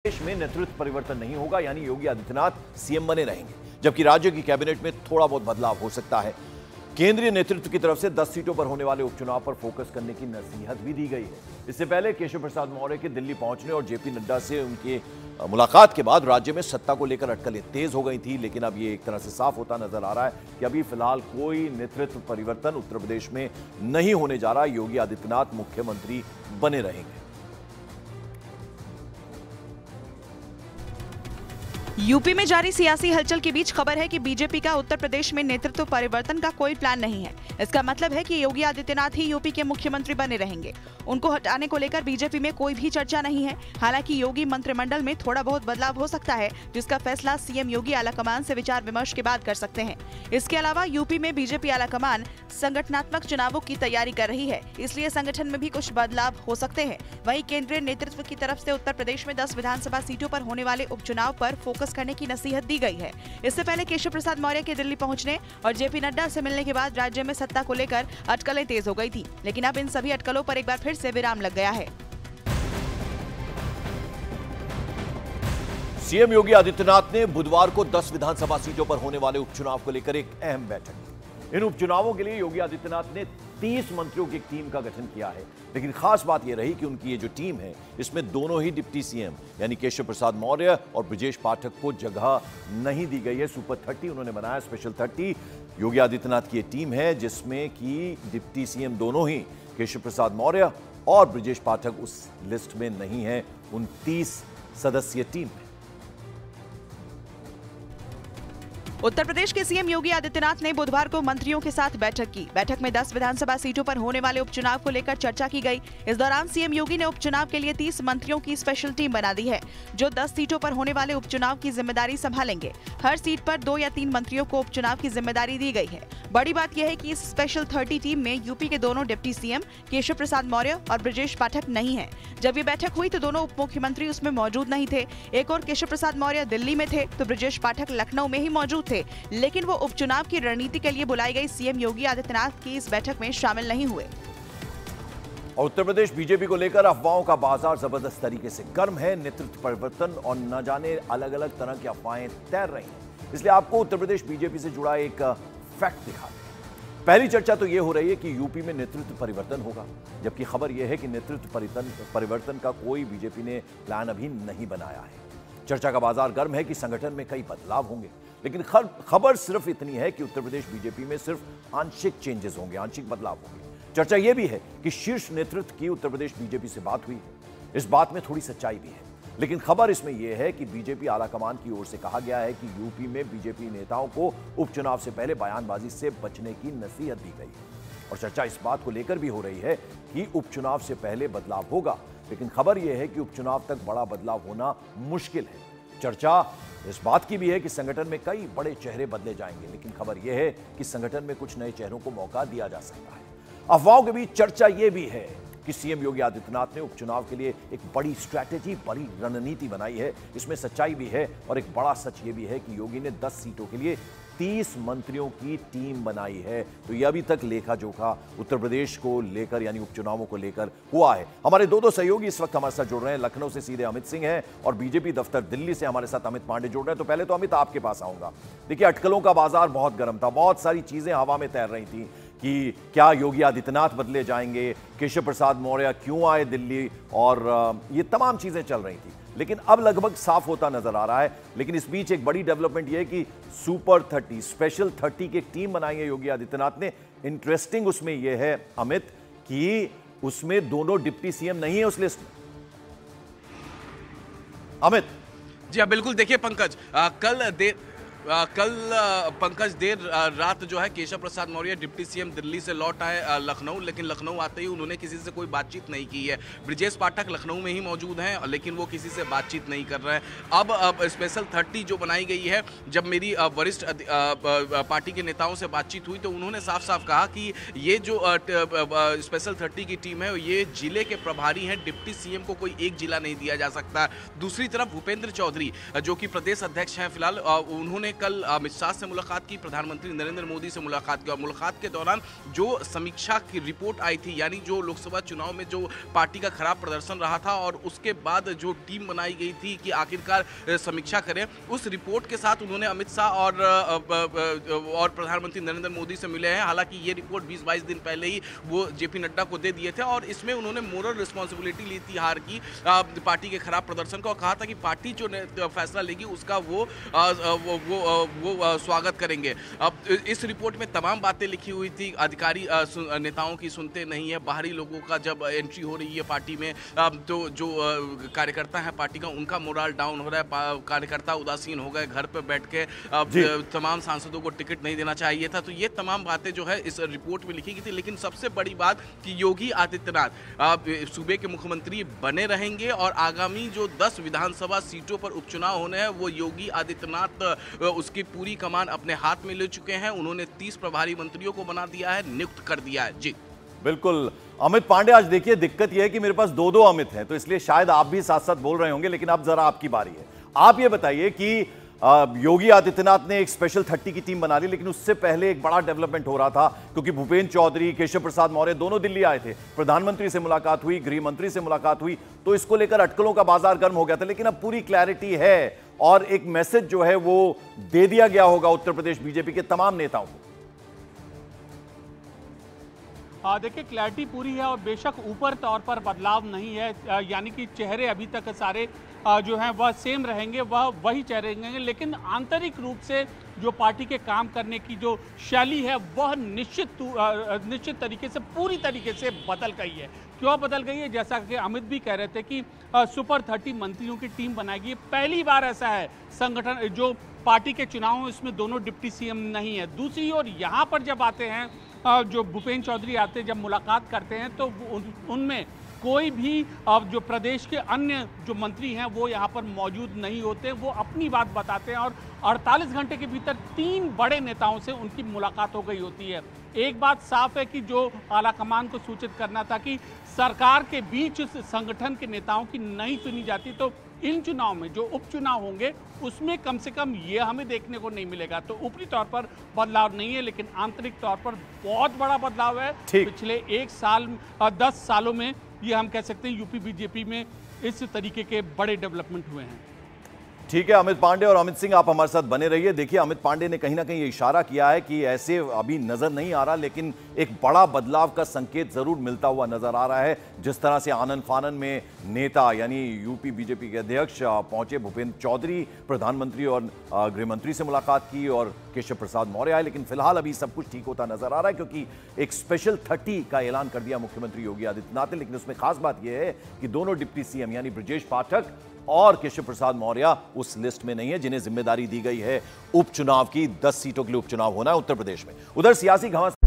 देश में नेतृत्व परिवर्तन नहीं होगा, यानी योगी आदित्यनाथ सीएम बने रहेंगे, जबकि राज्य की कैबिनेट में थोड़ा बहुत बदलाव हो सकता है। केंद्रीय नेतृत्व की तरफ से 10 सीटों पर होने वाले उपचुनाव पर फोकस करने की नसीहत भी दी गई है। इससे पहले केशव प्रसाद मौर्य के दिल्ली पहुंचने और जेपी नड्डा से उनके मुलाकात के बाद राज्य में सत्ता को लेकर अटकलें तेज हो गई थी, लेकिन अब ये एक तरह से साफ होता नजर आ रहा है कि अभी फिलहाल कोई नेतृत्व परिवर्तन उत्तर प्रदेश में नहीं होने जा रहा। योगी आदित्यनाथ मुख्यमंत्री बने रहेंगे। यूपी में जारी सियासी हलचल के बीच खबर है कि बीजेपी का उत्तर प्रदेश में नेतृत्व परिवर्तन का कोई प्लान नहीं है। इसका मतलब है कि योगी आदित्यनाथ ही यूपी के मुख्यमंत्री बने रहेंगे। उनको हटाने को लेकर बीजेपी में कोई भी चर्चा नहीं है। हालांकि योगी मंत्रिमंडल में थोड़ा बहुत बदलाव हो सकता है, जिसका फैसला सीएम योगी आलाकमान से विचार विमर्श के बाद कर सकते हैं। इसके अलावा यूपी में बीजेपी आलाकमान संगठनात्मक चुनावों की तैयारी कर रही है, इसलिए संगठन में भी कुछ बदलाव हो सकते हैं। वहीं केंद्रीय नेतृत्व की तरफ से उत्तर प्रदेश में 10 विधानसभा सीटों पर होने वाले उपचुनाव पर फोकस करने की नसीहत दी गई है। इससे पहले केशव प्रसाद मौर्य के दिल्ली पहुंचने और जेपी नड्डा से मिलने के बाद राज्य में सत्ता को लेकर अटकलें तेज हो गई थी, लेकिन अब इन सभी अटकलों पर एक बार फिर से विराम लग गया है। सीएम योगी आदित्यनाथ ने बुधवार को 10 विधानसभा सीटों पर होने वाले उपचुनाव को लेकर एक अहम बैठक की। इन उपचुनावों के लिए योगी आदित्यनाथ ने 30 मंत्रियों की एक टीम का गठन किया है, लेकिन खास बात यह रही कि उनकी ये जो टीम है, इसमें दोनों ही डिप्टी सीएम यानी केशव प्रसाद मौर्य और ब्रजेश पाठक को जगह नहीं दी गई है। सुपर 30 उन्होंने बनाया, स्पेशल 30 योगी आदित्यनाथ की ये टीम है, जिसमें कि डिप्टी सीएम दोनों ही केशव प्रसाद मौर्य और ब्रजेश पाठक उस लिस्ट में नहीं है, उन 30 सदस्यीय टीम में। उत्तर प्रदेश के सीएम योगी आदित्यनाथ ने बुधवार को मंत्रियों के साथ बैठक की। बैठक में 10 विधानसभा सीटों पर होने वाले उपचुनाव को लेकर चर्चा की गई। इस दौरान सीएम योगी ने उपचुनाव के लिए 30 मंत्रियों की स्पेशल टीम बना दी है, जो 10 सीटों पर होने वाले उपचुनाव की जिम्मेदारी संभालेंगे। हर सीट पर 2 या 3 मंत्रियों को उपचुनाव की जिम्मेदारी दी गई है। बड़ी बात यह है कि इस स्पेशल 30 टीम में यूपी के दोनों डिप्टी सीएम केशव प्रसाद मौर्य और ब्रजेश पाठक नहीं है। जब ये बैठक हुई तो दोनों उप मुख्यमंत्री उसमें मौजूद नहीं थे। एक और केशव प्रसाद मौर्य दिल्ली में थे तो ब्रजेश पाठक लखनऊ में ही मौजूद थे, लेकिन वो उपचुनाव की रणनीति के लिए बुलाई गई सीएम योगी आदित्यनाथ की इस बैठक में शामिल नहीं हुए। और उत्तर प्रदेश बीजेपी को लेकर अफवाहों का बाजार जबरदस्त तरीके से गर्म है। नेतृत्व परिवर्तन और न जाने अलग अलग तरह की अफवाहें तैर रही हैं, इसलिए आपको उत्तर प्रदेश बीजेपी से जुड़ा एक फैक्ट दिखाते हैं। पहली चर्चा तो यह हो रही है कि यूपी में नेतृत्व परिवर्तन होगा, जबकि खबर यह है कि नेतृत्व परिवर्तन का कोई बीजेपी ने प्लान अभी नहीं बनाया है। चर्चा का बाजार गर्म है कि संगठन में कई बदलाव होंगे, लेकिन खबर सिर्फ इतनी है कि उत्तर प्रदेश बीजेपी में सिर्फ आंशिक चेंजेस होंगे, आंशिक बदलाव होंगे। चर्चा यह भी है कि शीर्ष नेतृत्व की उत्तर प्रदेश बीजेपी से बात हुई है। इस बात में थोड़ी सच्चाई भी है, लेकिन खबर इसमें यह है कि बीजेपी आलाकमान की ओर से कहा गया है कि यूपी में बीजेपी नेताओं को उपचुनाव से पहले बयानबाजी से बचने की नसीहत दी गई है। और चर्चा इस बात को लेकर भी हो रही है कि उपचुनाव से पहले बदलाव होगा, लेकिन खबर यह है कि उपचुनाव तक बड़ा बदलाव होना मुश्किल है। चर्चा इस बात की भी है कि संगठन में कई बड़े चेहरे बदले जाएंगे, लेकिन खबर यह है कि संगठन में कुछ नए चेहरों को मौका दिया जा सकता है। अफवाहों के बीच चर्चा यह भी है कि सीएम योगी आदित्यनाथ ने उपचुनाव के लिए एक बड़ी स्ट्रैटेजी, बड़ी रणनीति बनाई है। इसमें सच्चाई भी है और एक बड़ा सच यह भी है कि योगी ने 10 सीटों के लिए 30 मंत्रियों की टीम बनाई है। तो यह अभी तक लेखा जोखा उत्तर प्रदेश को लेकर यानी उपचुनावों को लेकर हुआ है। हमारे दो सहयोगी इस वक्त हमारे साथ जुड़ रहे हैं। लखनऊ से सीधे अमित सिंह हैं और बीजेपी दफ्तर दिल्ली से हमारे साथ अमित पांडे जुड़ रहे हैं। तो पहले तो अमित आपके पास आऊंगा। देखिए, अटकलों का बाजार बहुत गर्म था, बहुत सारी चीजें हवा में तैर रही थी कि क्या योगी आदित्यनाथ बदले जाएंगे, केशव प्रसाद मौर्य क्यों आए दिल्ली, और ये तमाम चीजें चल रही थी। लेकिन अब लगभग साफ होता नजर आ रहा है। लेकिन इस बीच एक बड़ी डेवलपमेंट यह है कि सुपर 30, स्पेशल 30 की एक टीम बनाई है योगी आदित्यनाथ ने। इंटरेस्टिंग उसमें यह है अमित कि उसमें दोनों डिप्टी सीएम नहीं है उस लिस्ट में। अमित जी हाँ, बिल्कुल। देखिए पंकज, कल पंकज देर रात जो है केशव प्रसाद मौर्य डिप्टी सीएम दिल्ली से लौट आए लखनऊ, लेकिन लखनऊ आते ही उन्होंने किसी से कोई बातचीत नहीं की है। ब्रजेश पाठक लखनऊ में ही मौजूद हैं, लेकिन वो किसी से बातचीत नहीं कर रहे हैं। अब स्पेशल 30 जो बनाई गई है, जब मेरी वरिष्ठ पार्टी के नेताओं से बातचीत हुई तो उन्होंने साफ साफ कहा कि ये जो स्पेशल 30 की टीम है ये जिले के प्रभारी हैं, डिप्टी सीएम को कोई एक जिला नहीं दिया जा सकता। दूसरी तरफ भूपेंद्र चौधरी जो कि प्रदेश अध्यक्ष हैं फिलहाल, उन्होंने उन्होंने कल अमित शाह से मुलाकात की, प्रधानमंत्री नरेंद्र मोदी से मुलाकात की और मुलाकात के दौरान जो समीक्षा की रिपोर्ट आई थी, यानी जो लोकसभा चुनाव में जो पार्टी का खराब प्रदर्शन रहा था और उसके बाद जो टीम बनाई गई थी कि आखिरकार समीक्षा करें, उस रिपोर्ट के साथ उन्होंने अमित शाह और प्रधानमंत्री नरेंद्र मोदी से मिले हैं। हालांकि ये रिपोर्ट 20-22 दिन पहले ही वो जेपी नड्डा को दे दिए थे और इसमें उन्होंने मोरल रिस्पॉन्सिबिलिटी ली थी हार की, पार्टी के खराब प्रदर्शन का, और कहा था कि पार्टी जो फैसला लेगी उसका वो स्वागत करेंगे। अब इस रिपोर्ट में तमाम बातें लिखी हुई थी, अधिकारी नेताओं की सुनते नहीं है, बाहरी लोगों का जब एंट्री हो रही है पार्टी में तो जो कार्यकर्ता हैं पार्टी का उनका मोरल डाउन हो रहा है, कार्यकर्ता उदासीन हो गए, घर पर बैठ के तमाम सांसदों को टिकट नहीं देना चाहिए था। तो ये तमाम बातें जो है इस रिपोर्ट में लिखी गई थी। लेकिन सबसे बड़ी बात कि योगी आदित्यनाथ सूबे के मुख्यमंत्री बने रहेंगे और आगामी जो 10 विधानसभा सीटों पर उपचुनाव होने हैं वो योगी आदित्यनाथ उसकी पूरी कमान अपने हाथ में ले चुके हैं। उन्होंने 30 प्रभारी मंत्रियों को बना दिया है, नियुक्त कर दिया है। जी बिल्कुल अमित पांडे, आज देखिए दिक्कत यह है कि मेरे पास दो अमित हैं, तो इसलिए शायद आप भी साथ साथ बोल रहे होंगे, लेकिन अब जरा आपकी बारी है। आप ये बताइए कि योगी आदित्यनाथ ने एक स्पेशल 30 की टीम बना ली, लेकिन उससे पहले एक बड़ा डेवलपमेंट हो रहा था क्योंकि भूपेंद्र चौधरी, केशव प्रसाद मौर्य दोनों दिल्ली आए थे, प्रधानमंत्री से मुलाकात हुई, गृह मंत्री से मुलाकात हुई, तो इसको लेकर अटकलों का बाजार गर्म हो गया था। लेकिन अब पूरी क्लैरिटी है और एक मैसेज जो है वो दे दिया गया होगा उत्तर प्रदेश बीजेपी के तमाम नेताओं को। देखिए क्लैरिटी पूरी है और बेशक ऊपर तौर पर बदलाव नहीं है, यानी कि चेहरे अभी तक सारे जो हैं वह सेम रहेंगे, वह वही चेहरे रहेंगे, लेकिन आंतरिक रूप से जो पार्टी के काम करने की जो शैली है वह निश्चित तरीके से पूरी तरीके से बदल गई है। क्यों बदल गई है? जैसा कि अमित भी कह रहे थे कि सुपर 30 मंत्रियों की टीम बनाएगी। पहली बार ऐसा है संगठन जो पार्टी के चुनाव में इसमें दोनों डिप्टी सीएम नहीं है। दूसरी ओर यहाँ पर जब आते हैं जो भूपेंद्र चौधरी आते हैं, जब मुलाकात करते हैं तो उनमें कोई भी जो प्रदेश के अन्य जो मंत्री हैं वो यहाँ पर मौजूद नहीं होते। वो अपनी बात बताते हैं और 48 घंटे के भीतर 3 बड़े नेताओं से उनकी मुलाकात हो गई होती है। एक बात साफ है कि जो आला कमान को सूचित करना था कि सरकार के बीच संगठन के नेताओं की नहीं सुनी जाती, तो इन चुनाव में जो उपचुनाव होंगे उसमें कम से कम ये हमें देखने को नहीं मिलेगा। तो ऊपरी तौर पर बदलाव नहीं है, लेकिन आंतरिक तौर पर बहुत बड़ा बदलाव है। पिछले 1 साल 10 सालों में ये हम कह सकते हैं यूपी बीजेपी में इस तरीके के बड़े डेवलपमेंट हुए हैं। ठीक है अमित पांडे और अमित सिंह, आप हमारे साथ बने रहिए। देखिए अमित पांडे ने कहीं ना कहीं ये इशारा किया है कि ऐसे अभी नजर नहीं आ रहा, लेकिन एक बड़ा बदलाव का संकेत जरूर मिलता हुआ नजर आ रहा है। जिस तरह से आनन फानन में नेता यानी यूपी बीजेपी के अध्यक्ष पहुंचे, भूपेंद्र चौधरी प्रधानमंत्री और गृह मंत्री से मुलाकात की और केशव प्रसाद मौर्य आए, लेकिन फिलहाल अभी सब कुछ ठीक होता नजर आ रहा है क्योंकि एक स्पेशल 30 का ऐलान कर दिया मुख्यमंत्री योगी आदित्यनाथ ने। लेकिन उसमें खास बात यह है कि दोनों डिप्टी सीएम यानी ब्रजेश पाठक और केशव प्रसाद मौर्य उस लिस्ट में नहीं है जिन्हें जिम्मेदारी दी गई है उपचुनाव की। 10 सीटों के लिए उपचुनाव होना है उत्तर प्रदेश में। उधर सियासी घमासान